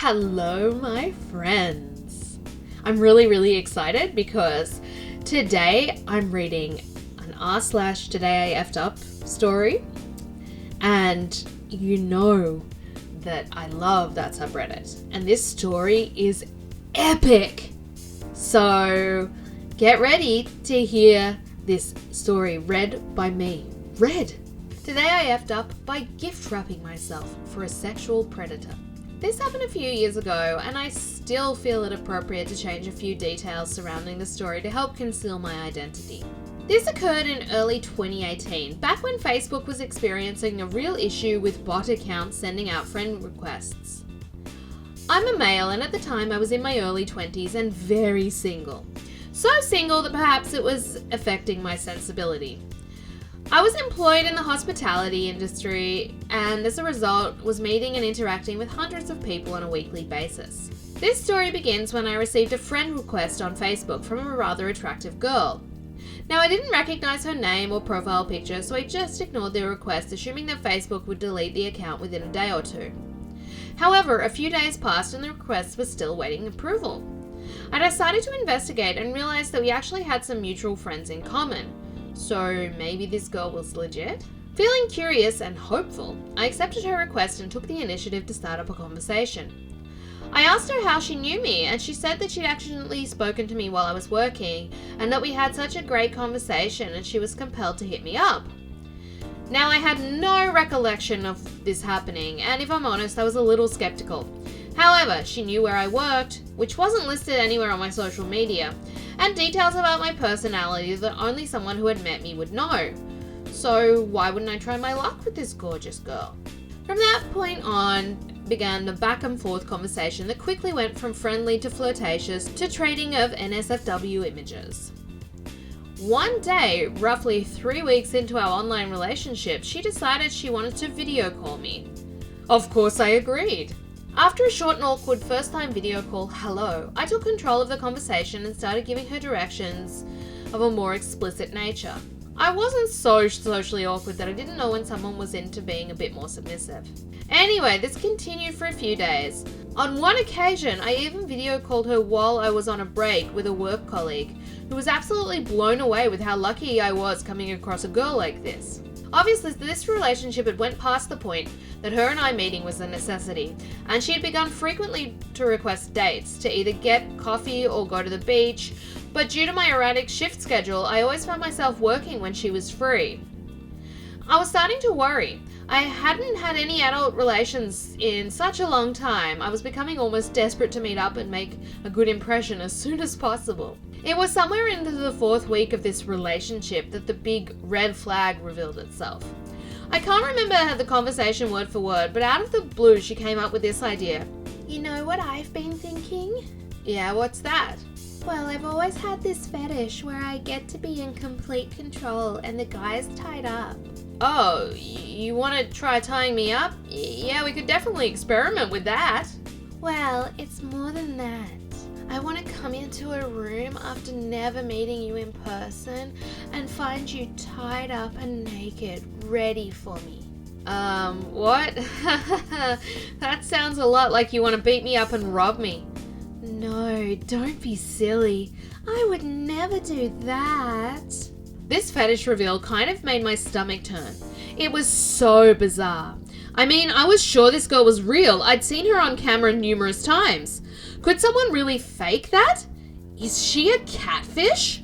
Hello, my friends. I'm really excited because today I'm reading an r/today I effed up story, and you know that I love that subreddit, and this story is epic. So get ready to hear this story read by me. Today I effed up by gift wrapping myself for a sexual predator. This happened a few years ago, and I still feel it appropriate to change a few details surrounding the story to help conceal my identity. This occurred in early 2018, back when Facebook was experiencing a real issue with bot accounts sending out friend requests. I'm a male, and at the time I was in my early 20s and very single. So single that perhaps it was affecting my sensibility. I was employed in the hospitality industry, and as a result was meeting and interacting with hundreds of people on a weekly basis. This story begins when I received a friend request on Facebook from a rather attractive girl. Now, I didn't recognize her name or profile picture, so I just ignored the request, assuming that Facebook would delete the account within a day or two. However, a few days passed and the request was still waiting approval. I decided to investigate and realized that we actually had some mutual friends in common. So maybe this girl was legit? Feeling curious and hopeful, I accepted her request and took the initiative to start up a conversation. I asked her how she knew me, and she said that she'd actually spoken to me while I was working and that we had such a great conversation and she was compelled to hit me up. Now, I had no recollection of this happening, and if I'm honest, I was a little skeptical. However, she knew where I worked, which wasn't listed anywhere on my social media, and details about my personality that only someone who had met me would know. So why wouldn't I try my luck with this gorgeous girl? From that point on began the back and forth conversation that quickly went from friendly to flirtatious to trading of NSFW images. One day, roughly 3 weeks into our online relationship, she decided she wanted to video call me. Of course I agreed. After a short and awkward first-time video call hello, I took control of the conversation and started giving her directions of a more explicit nature. I wasn't so socially awkward that I didn't know when someone was into being a bit more submissive. Anyway, this continued for a few days. On one occasion, I even video called her while I was on a break with a work colleague, who was absolutely blown away with how lucky I was coming across a girl like this. Obviously, this relationship had went past the point that her and I meeting was a necessity, and she had begun frequently to request dates to either get coffee or go to the beach, but due to my erratic shift schedule, I always found myself working when she was free. I was starting to worry. I hadn't had any adult relations in such a long time. I was becoming almost desperate to meet up and make a good impression as soon as possible. It was somewhere into the 4th week of this relationship that the big red flag revealed itself. I can't remember the conversation word for word, but out of the blue she came up with this idea. You know what I've been thinking? Yeah, what's that? Well, I've always had this fetish where I get to be in complete control and the guy's tied up. Oh, you want to try tying me up? Yeah, we could definitely experiment with that. Well, it's more than that. I want to come into a room after never meeting you in person and find you tied up and naked, ready for me. What? That sounds a lot like you want to beat me up and rob me. No, don't be silly. I would never do that. This fetish reveal kind of made my stomach turn. It was so bizarre. I mean, I was sure this girl was real. I'd seen her on camera numerous times. Could someone really fake that? Is she a catfish?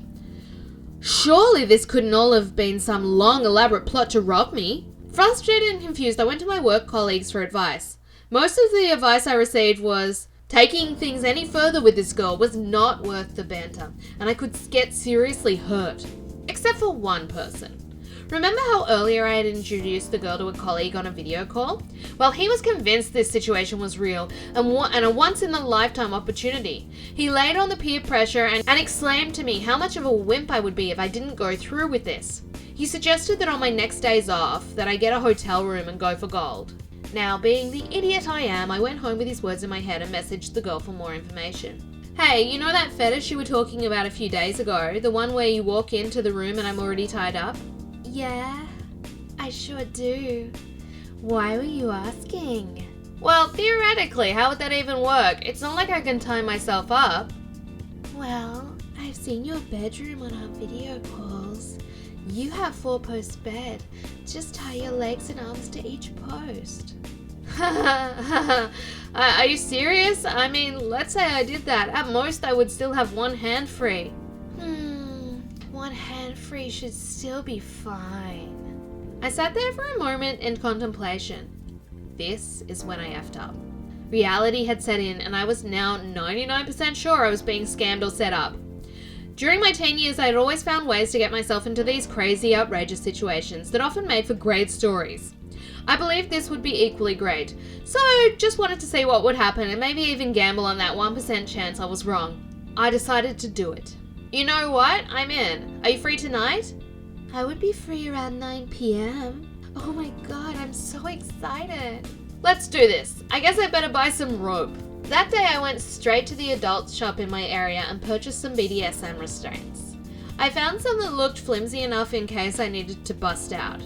Surely this couldn't all have been some long, elaborate plot to rob me. Frustrated and confused, I went to my work colleagues for advice. Most of the advice I received was, taking things any further with this girl was not worth the banter, and I could get seriously hurt. Except for one person. Remember how earlier I had introduced the girl to a colleague on a video call? Well, he was convinced this situation was real and a once-in-a-lifetime opportunity. He laid on the peer pressure and exclaimed to me how much of a wimp I would be if I didn't go through with this. He suggested that on my next days off, that I get a hotel room and go for gold. Now, being the idiot I am, I went home with his words in my head and messaged the girl for more information. Hey, you know that fetish you were talking about a few days ago? The one where you walk into the room and I'm already tied up? Yeah, I sure do. Why were you asking? Well, theoretically, how would that even work? It's not like I can tie myself up. Well, I've seen your bedroom on our video calls. You have 4-post bed. Just tie your legs and arms to each post. Are you serious? I mean, let's say I did that. At most, I would still have one hand free. One hand free should still be fine. I sat there for a moment in contemplation. This is when I effed up. Reality had set in, and I was now 99% sure I was being scammed or set up. During my teen years, I had always found ways to get myself into these crazy, outrageous situations that often made for great stories. I believed this would be equally great, so just wanted to see what would happen and maybe even gamble on that 1% chance I was wrong. I decided to do it. You know what? I'm in. Are you free tonight? I would be free around 9 p.m. Oh my god, I'm so excited. Let's do this. I guess I better buy some rope. That day I went straight to the adult shop in my area and purchased some BDSM restraints. I found some that looked flimsy enough in case I needed to bust out.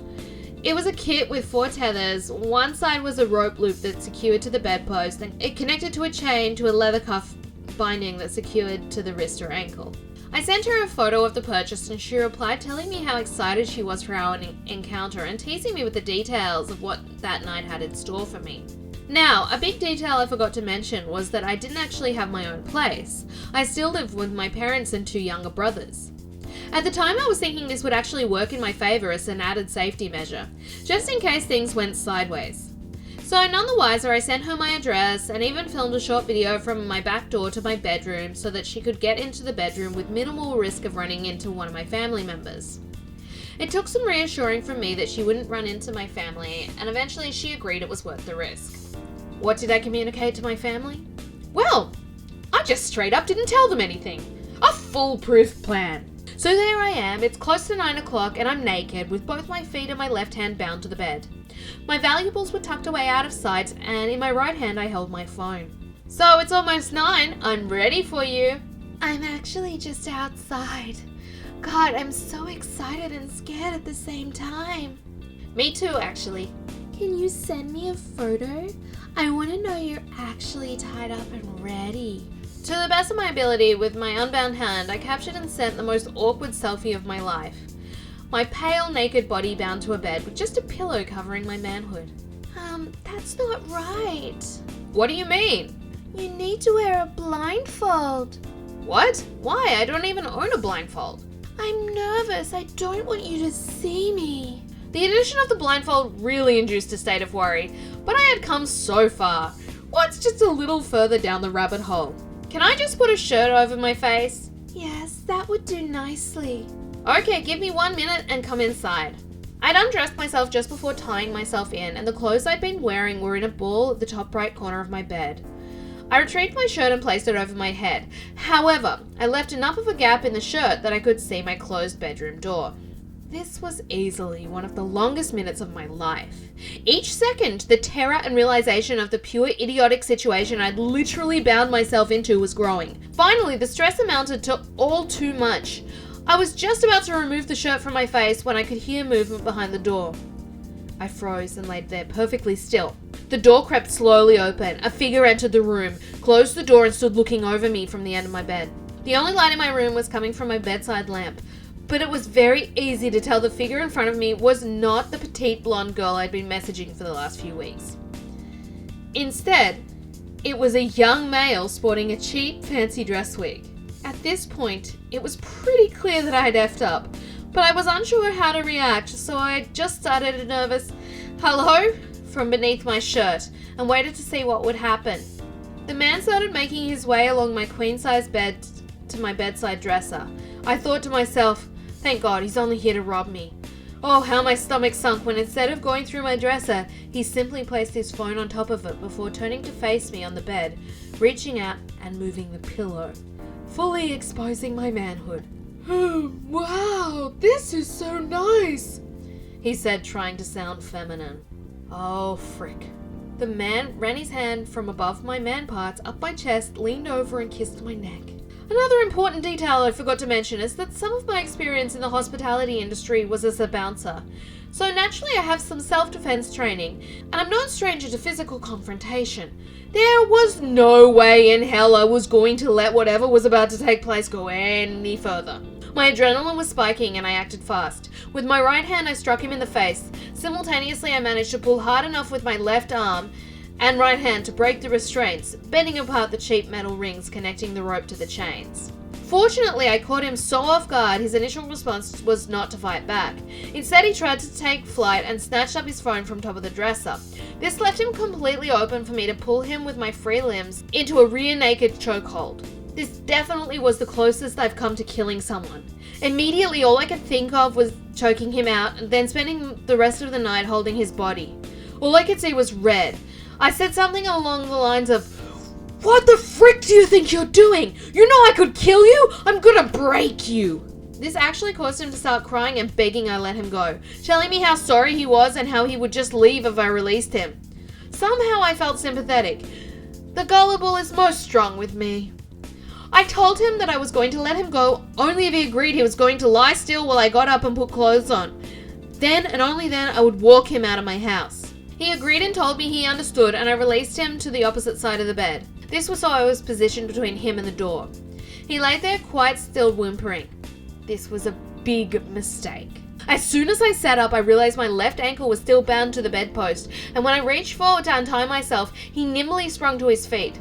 It was a kit with 4 tethers. One side was a rope loop that secured to the bedpost, and it connected to a chain to a leather cuff binding that secured to the wrist or ankle. I sent her a photo of the purchase and she replied telling me how excited she was for our encounter and teasing me with the details of what that night had in store for me. Now, a big detail I forgot to mention was that I didn't actually have my own place. I still lived with my parents and 2 younger brothers. At the time I was thinking this would actually work in my favour as an added safety measure, just in case things went sideways. So none the wiser, I sent her my address and even filmed a short video from my back door to my bedroom so that she could get into the bedroom with minimal risk of running into one of my family members. It took some reassuring from me that she wouldn't run into my family, and eventually she agreed it was worth the risk. What did I communicate to my family? Well, I just straight up didn't tell them anything. A foolproof plan. So there I am, it's close to 9 o'clock and I'm naked with both my feet and my left hand bound to the bed. My valuables were tucked away out of sight and in my right hand I held my phone. So it's almost 9, I'm ready for you. I'm actually just outside. God, I'm so excited and scared at the same time. Me too, actually. Can you send me a photo? I want to know you're actually tied up and ready. To the best of my ability, with my unbound hand, I captured and sent the most awkward selfie of my life. My pale, naked body bound to a bed with just a pillow covering my manhood. That's not right. What do you mean? You need to wear a blindfold. What? Why? I don't even own a blindfold. I'm nervous. I don't want you to see me. The addition of the blindfold really induced a state of worry, but I had come so far. What's just a little further down the rabbit hole? Can I just put a shirt over my face? Yes, that would do nicely. Okay, give me 1 minute and come inside. I'd undressed myself just before tying myself in, and the clothes I'd been wearing were in a ball at the top right corner of my bed. I retrieved my shirt and placed it over my head. However, I left enough of a gap in the shirt that I could see my closed bedroom door. This was easily one of the longest minutes of my life. Each second, the terror and realization of the pure idiotic situation I'd literally bound myself into was growing. Finally, the stress amounted to all too much. I was just about to remove the shirt from my face when I could hear movement behind the door. I froze and laid there perfectly still. The door crept slowly open. A figure entered the room, closed the door and stood looking over me from the end of my bed. The only light in my room was coming from my bedside lamp, but it was very easy to tell the figure in front of me was not the petite blonde girl I'd been messaging for the last few weeks. Instead, it was a young male sporting a cheap, fancy dress wig. At this point, it was pretty clear that I had effed up, but I was unsure how to react, so I just started a nervous "hello" from beneath my shirt and waited to see what would happen. The man started making his way along my queen-size bed to my bedside dresser. I thought to myself, thank God, he's only here to rob me. Oh, how my stomach sunk when instead of going through my dresser, he simply placed his phone on top of it before turning to face me on the bed, reaching out and moving the pillow, fully exposing my manhood. "Oh, wow, this is so nice," he said, trying to sound feminine. Oh, frick. The man ran his hand from above my man parts up my chest, leaned over and kissed my neck. Another important detail I forgot to mention is that some of my experience in the hospitality industry was as a bouncer. So naturally I have some self-defense training, and I'm no stranger to physical confrontation. There was no way in hell I was going to let whatever was about to take place go any further. My adrenaline was spiking and I acted fast. With my right hand I struck him in the face. Simultaneously I managed to pull hard enough with my left arm and right hand to break the restraints, bending apart the cheap metal rings connecting the rope to the chains. Fortunately, I caught him so off guard, his initial response was not to fight back. Instead, he tried to take flight and snatched up his phone from top of the dresser. This left him completely open for me to pull him with my free limbs into a rear naked chokehold. This definitely was the closest I've come to killing someone. Immediately, all I could think of was choking him out and then spending the rest of the night holding his body. All I could see was red. I said something along the lines of, "What the frick do you think you're doing? You know I could kill you? I'm gonna break you." This actually caused him to start crying and begging I let him go, telling me how sorry he was and how he would just leave if I released him. Somehow I felt sympathetic. The gullible is most strong with me. I told him that I was going to let him go only if he agreed he was going to lie still while I got up and put clothes on. Then and only then I would walk him out of my house. He agreed and told me he understood, and I released him to the opposite side of the bed. This was so I was positioned between him and the door. He lay there quite still, whimpering. This was a big mistake. As soon as I sat up, I realized my left ankle was still bound to the bedpost, and when I reached forward to untie myself, he nimbly sprung to his feet.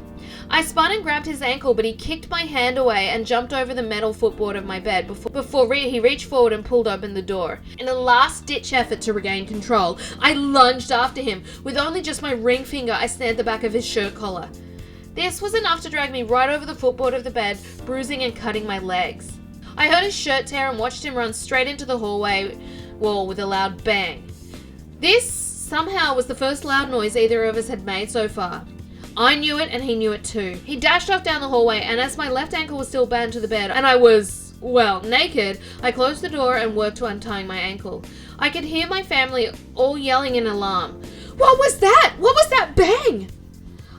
I spun and grabbed his ankle, but he kicked my hand away and jumped over the metal footboard of my bed before he reached forward and pulled open the door. In a last-ditch effort to regain control, I lunged after him. With only just my ring finger, I snared the back of his shirt collar. This was enough to drag me right over the footboard of the bed, bruising and cutting my legs. I heard his shirt tear and watched him run straight into the hallway wall with a loud bang. This, somehow, was the first loud noise either of us had made so far. I knew it and he knew it too. He dashed off down the hallway, and as my left ankle was still bound to the bed and I was, well, naked, I closed the door and worked to untying my ankle. I could hear my family all yelling in alarm. "What was that? What was that bang?"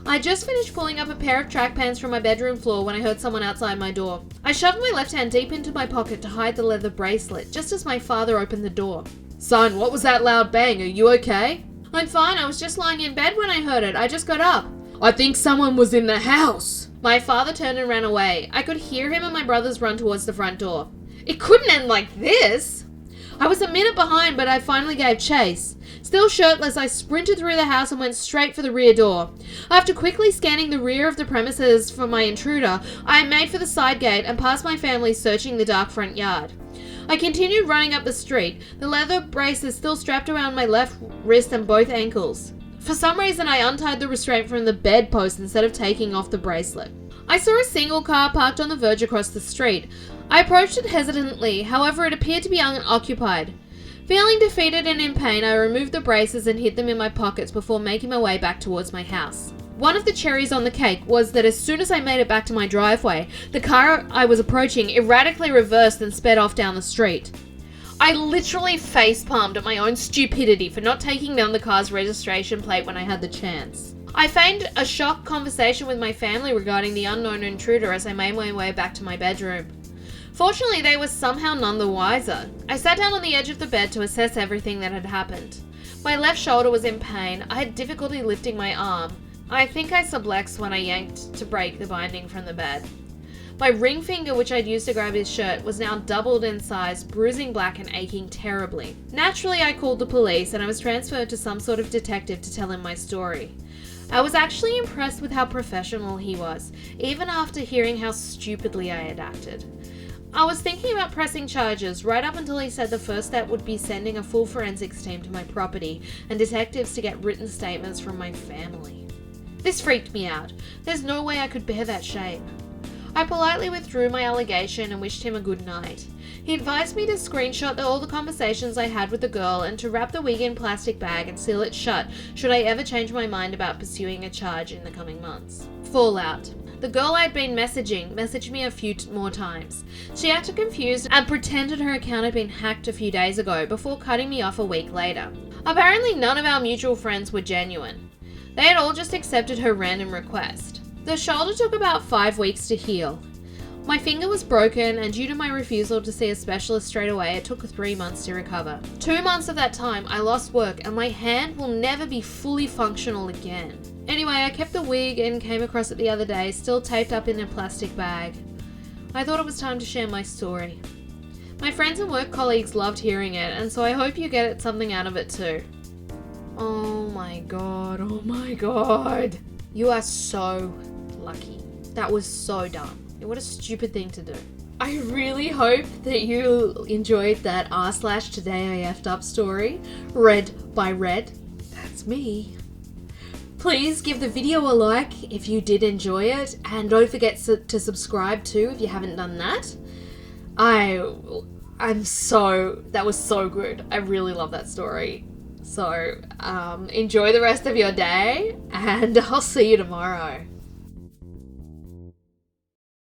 I just finished pulling up a pair of track pants from my bedroom floor when I heard someone outside my door. I shoved my left hand deep into my pocket to hide the leather bracelet, just as my father opened the door. "Son, what was that loud bang? Are you okay?" "I'm fine. I was just lying in bed when I heard it. I just got up." "I think someone was in the house." My father turned and ran away. I could hear him and my brothers run towards the front door. It couldn't end like this. I was a minute behind, but I finally gave chase. Still shirtless, I sprinted through the house and went straight for the rear door. After quickly scanning the rear of the premises for my intruder, I made for the side gate and passed my family searching the dark front yard. I continued running up the street, the leather braces still strapped around my left wrist and both ankles. For some reason, I untied the restraint from the bedpost instead of taking off the bracelet. I saw a single car parked on the verge across the street. I approached it hesitantly, however it appeared to be unoccupied. Feeling defeated and in pain, I removed the braces and hid them in my pockets before making my way back towards my house. One of the cherries on the cake was that as soon as I made it back to my driveway, the car I was approaching erratically reversed and sped off down the street. I literally facepalmed at my own stupidity for not taking down the car's registration plate when I had the chance. I feigned a shocked conversation with my family regarding the unknown intruder as I made my way back to my bedroom. Fortunately, they were somehow none the wiser. I sat down on the edge of the bed to assess everything that had happened. My left shoulder was in pain. I had difficulty lifting my arm. I think I subluxed when I yanked to break the binding from the bed. My ring finger, which I'd used to grab his shirt, was now doubled in size, bruising black and aching terribly. Naturally, I called the police and I was transferred to some sort of detective to tell him my story. I was actually impressed with how professional he was, even after hearing how stupidly I had acted. I was thinking about pressing charges right up until he said the first step would be sending a full forensics team to my property and detectives to get written statements from my family. This freaked me out. There's no way I could bear that shame. I politely withdrew my allegation and wished him a good night. He advised me to screenshot all the conversations I had with the girl and to wrap the wig in plastic bag and seal it shut should I ever change my mind about pursuing a charge in the coming months. Fallout. The girl I'd been messaged me a few more times. She acted confused and pretended her account had been hacked a few days ago before cutting me off a week later. Apparently none of our mutual friends were genuine. They had all just accepted her random request. The shoulder took about 5 weeks to heal. My finger was broken, and due to my refusal to see a specialist straight away, it took 3 months to recover. 2 months of that time, I lost work, and my hand will never be fully functional again. Anyway, I kept the wig and came across it the other day, still taped up in a plastic bag. I thought it was time to share my story. My friends and work colleagues loved hearing it, and so I hope you get something out of it too. Oh my god. You are so lucky. That was so dumb. What a stupid thing to do. I really hope that you enjoyed that r/today I effed up story, read by Red. That's me. Please give the video a like if you did enjoy it, and don't forget to subscribe too if you haven't done that. That was so good. I really love that story. So enjoy the rest of your day, and I'll see you tomorrow.